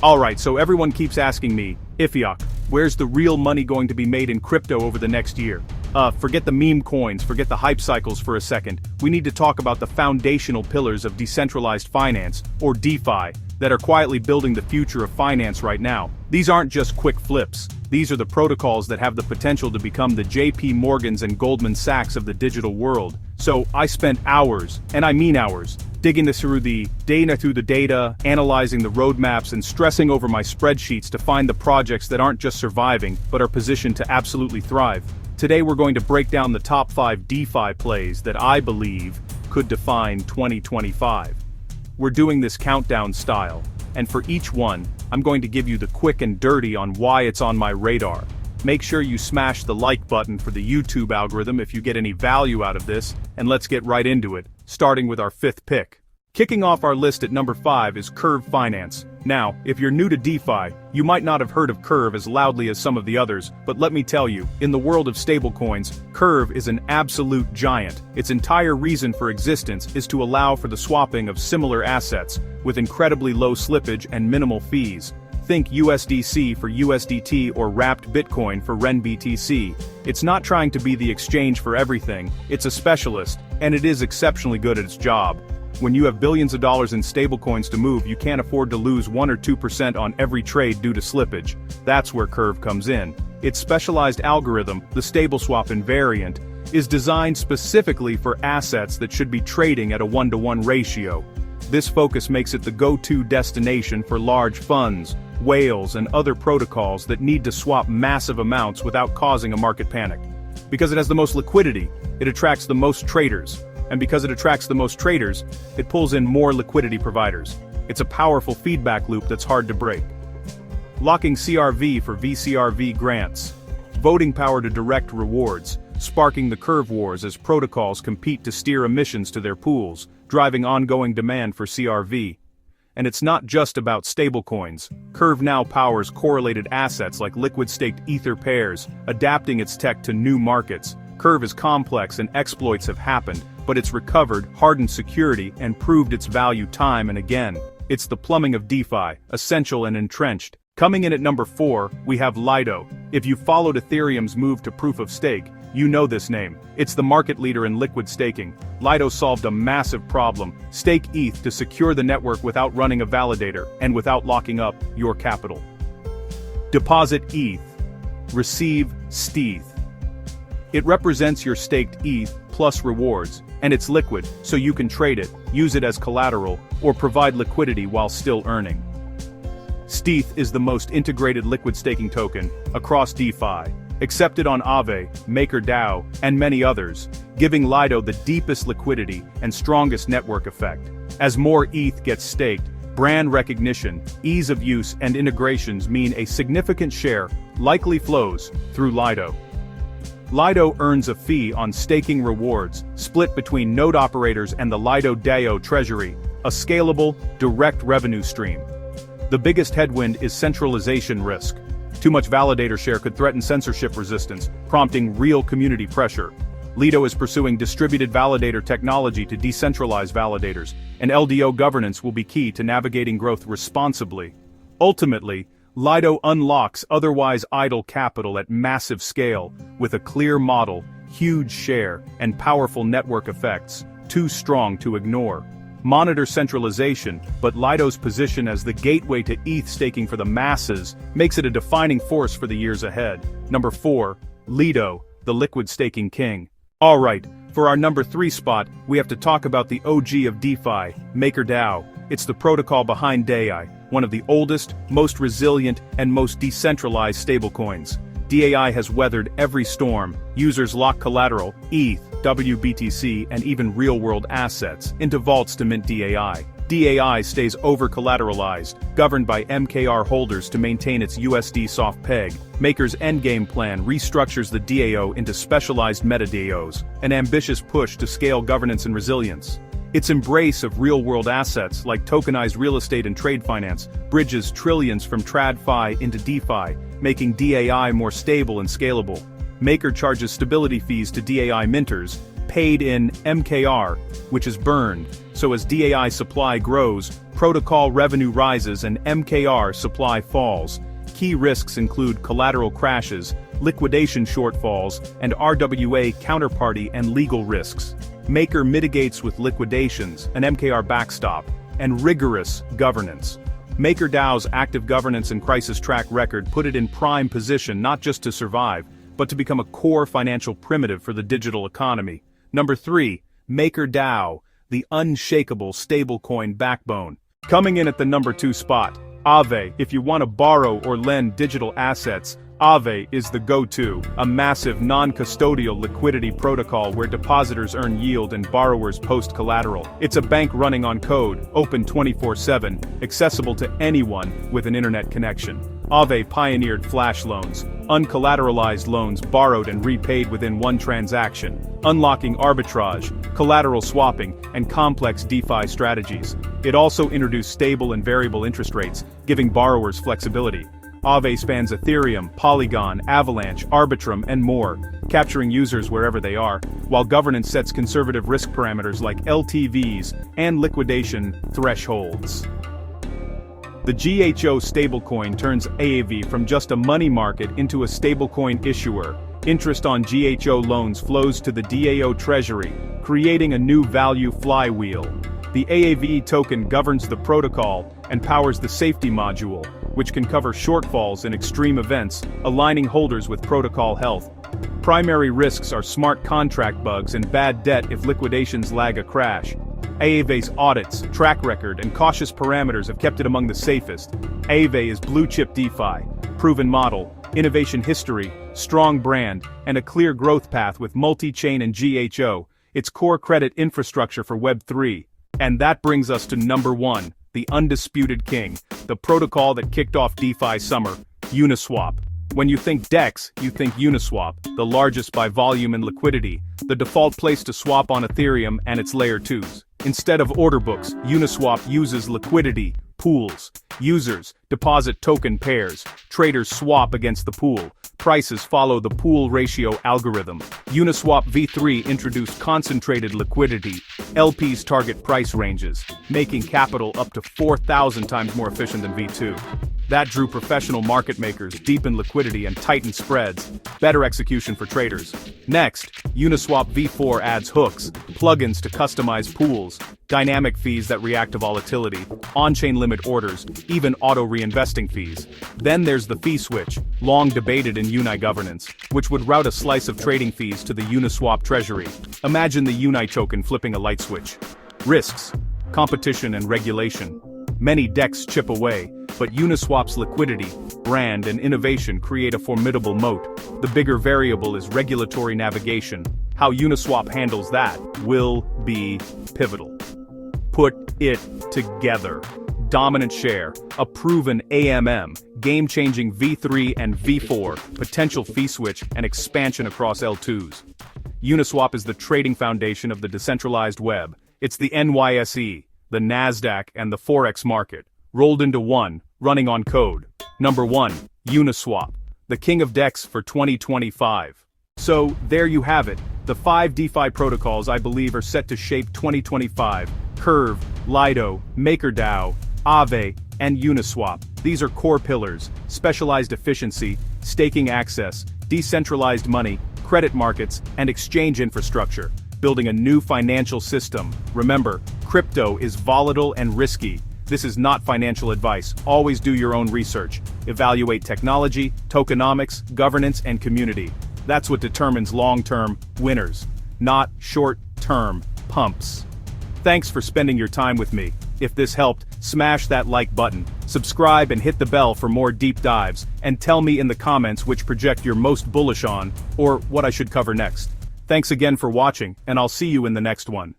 Alright, so everyone keeps asking me, Ifiok, where's the real money going to be made in crypto over the next year? Forget the meme coins, forget the hype cycles for a second. We need to talk about the foundational pillars of decentralized finance, or DeFi, that are quietly building the future of finance right now. These aren't just quick flips. These are the protocols that have the potential to become the JP Morgans and Goldman Sachs of the digital world. So I spent hours, and I mean hours, digging through the data, analyzing the roadmaps and stressing over my spreadsheets to find the projects that aren't just surviving, but are positioned to absolutely thrive. Today we're going to break down the top 5 DeFi plays that I believe could define 2025. We're doing this countdown style, and for each one, I'm going to give you the quick and dirty on why it's on my radar. Make sure you smash the like button for the YouTube algorithm if you get any value out of this, and let's get right into it, starting with our 5th pick. Kicking off our list at number 5 is Curve Finance. Now, if you're new to DeFi, you might not have heard of Curve as loudly as some of the others, but let me tell you, in the world of stablecoins, Curve is an absolute giant. Its entire reason for existence is to allow for the swapping of similar assets, with incredibly low slippage and minimal fees. Think USDC for USDT or wrapped Bitcoin for RenBTC. It's not trying to be the exchange for everything, it's a specialist, and it is exceptionally good at its job. When you have billions of dollars in stablecoins to move, you can't afford to lose 1 or 2% on every trade due to slippage. That's where Curve comes in. Its specialized algorithm, the StableSwap invariant, is designed specifically for assets that should be trading at a 1-to-1 ratio. This focus makes it the go-to destination for large funds, whales, and other protocols that need to swap massive amounts without causing a market panic. Because it has the most liquidity, it attracts the most traders. And because it attracts the most traders, it pulls in more liquidity providers. It's a powerful feedback loop that's hard to break. Locking CRV for VCRV grants. Voting power to direct rewards, sparking the Curve wars as protocols compete to steer emissions to their pools, driving ongoing demand for CRV. And it's not just about stablecoins. Curve now powers correlated assets like liquid-staked Ether pairs, adapting its tech to new markets. Curve is complex and exploits have happened, but it's recovered, hardened security, and proved its value time and again. It's the plumbing of DeFi, essential and entrenched. Coming in at number 4, we have Lido. If you followed Ethereum's move to proof of stake, you know this name. It's the market leader in liquid staking. Lido solved a massive problem: stake ETH to secure the network without running a validator, and without locking up your capital. Deposit ETH. Receive STETH. It represents your staked ETH plus rewards, and it's liquid, so you can trade it, use it as collateral, or provide liquidity while still earning. STETH is the most integrated liquid staking token across DeFi, accepted on Aave, MakerDAO, and many others, giving Lido the deepest liquidity and strongest network effect. As more ETH gets staked, brand recognition, ease of use, and integrations mean a significant share likely flows through Lido. Lido earns a fee on staking rewards, split between node operators and the Lido DAO treasury, a scalable, direct revenue stream. The biggest headwind is centralization risk. Too much validator share could threaten censorship resistance, prompting real community pressure. Lido is pursuing distributed validator technology to decentralize validators, and LDO governance will be key to navigating growth responsibly. Ultimately, Lido unlocks otherwise idle capital at massive scale, with a clear model, huge share, and powerful network effects, too strong to ignore. Monitor centralization, but Lido's position as the gateway to ETH staking for the masses makes it a defining force for the years ahead. Number 4, Lido, the liquid staking king. Alright, for our number 3 spot, we have to talk about the OG of DeFi, MakerDAO. It's the protocol behind DAI, one of the oldest, most resilient, and most decentralized stablecoins. DAI has weathered every storm. Users lock collateral, ETH, WBTC, and even real-world assets into vaults to mint DAI. DAI stays over-collateralized, governed by MKR holders to maintain its USD soft peg. Maker's endgame plan restructures the DAO into specialized meta-DAOs, an ambitious push to scale governance and resilience. Its embrace of real-world assets like tokenized real estate and trade finance bridges trillions from TradFi into DeFi, making DAI more stable and scalable. Maker charges stability fees to DAI minters, paid in MKR, which is burned, So as DAI supply grows, protocol revenue rises and MKR supply falls. Key risks include collateral crashes, liquidation shortfalls, and RWA counterparty and legal risks. Maker mitigates with liquidations, an MKR backstop, and rigorous governance. MakerDAO's active governance and crisis track record put it in prime position not just to survive, but to become a core financial primitive for the digital economy. Number 3, MakerDAO, the unshakable stablecoin backbone. Coming in at the number 2 spot, Aave. If you want to borrow or lend digital assets, Aave is the go-to, a massive non-custodial liquidity protocol where depositors earn yield and borrowers post collateral. It's a bank running on code, open 24/7, accessible to anyone with an internet connection. Aave pioneered flash loans, uncollateralized loans borrowed and repaid within one transaction, unlocking arbitrage, collateral swapping, and complex DeFi strategies. It also introduced stable and variable interest rates, giving borrowers flexibility. Aave spans Ethereum, Polygon, Avalanche, Arbitrum, and more, capturing users wherever they are, while governance sets conservative risk parameters like LTVs and liquidation thresholds. The GHO stablecoin turns Aave from just a money market into a stablecoin issuer. Interest on GHO loans flows to the DAO treasury, creating a new value flywheel. The Aave token governs the protocol and powers the safety module, which can cover shortfalls in extreme events, aligning holders with protocol health. Primary risks are smart contract bugs and bad debt if liquidations lag a crash. Aave's audits, track record, and cautious parameters have kept it among the safest. Aave is blue-chip DeFi, proven model, innovation history, strong brand, and a clear growth path with multi-chain and GHO, its core credit infrastructure for Web3. And that brings us to number 1, the undisputed king, the protocol that kicked off DeFi summer, Uniswap. When you think DEX, you think Uniswap, the largest by volume and liquidity, the default place to swap on Ethereum and its layer 2s. Instead of order books, Uniswap uses liquidity, pools. Users deposit token pairs, traders swap against the pool, prices follow the pool ratio algorithm. Uniswap v3 introduced concentrated liquidity, LPs target price ranges, making capital up to 4,000 times more efficient than v2. That drew professional market makers, deepened liquidity and tightened spreads, better execution for traders. Next, Uniswap v4 adds hooks, plugins to customize pools, dynamic fees that react to volatility, on-chain limit orders, even auto-reinvesting fees. Then there's the fee switch, long debated in Uni governance, which would route a slice of trading fees to the Uniswap treasury. Imagine the Uni token flipping a light switch. Risks, competition and regulation. Many DEX chip away, but Uniswap's liquidity, brand, and innovation create a formidable moat. The bigger variable is regulatory navigation. How Uniswap handles that will be pivotal. Put it together. Dominant share, a proven AMM, game-changing V3 and V4, potential fee switch, and expansion across L2s. Uniswap is the trading foundation of the decentralized web. It's the NYSE, the NASDAQ, and the Forex market, rolled into one, running on code. Number 1, Uniswap, the king of DEX for 2025. So, there you have it, the 5 DeFi protocols I believe are set to shape 2025, Curve, Lido, MakerDAO, Aave, and Uniswap. These are core pillars: specialized efficiency, staking access, decentralized money, credit markets, and exchange infrastructure, building a new financial system. Remember, crypto is volatile and risky. This is not financial advice. Always do your own research. Evaluate technology, tokenomics, governance, and community. That's what determines long-term winners, not short-term pumps. Thanks for spending your time with me. If this helped, smash that like button, subscribe and hit the bell for more deep dives, and tell me in the comments which project you're most bullish on, or what I should cover next. Thanks again for watching, and I'll see you in the next one.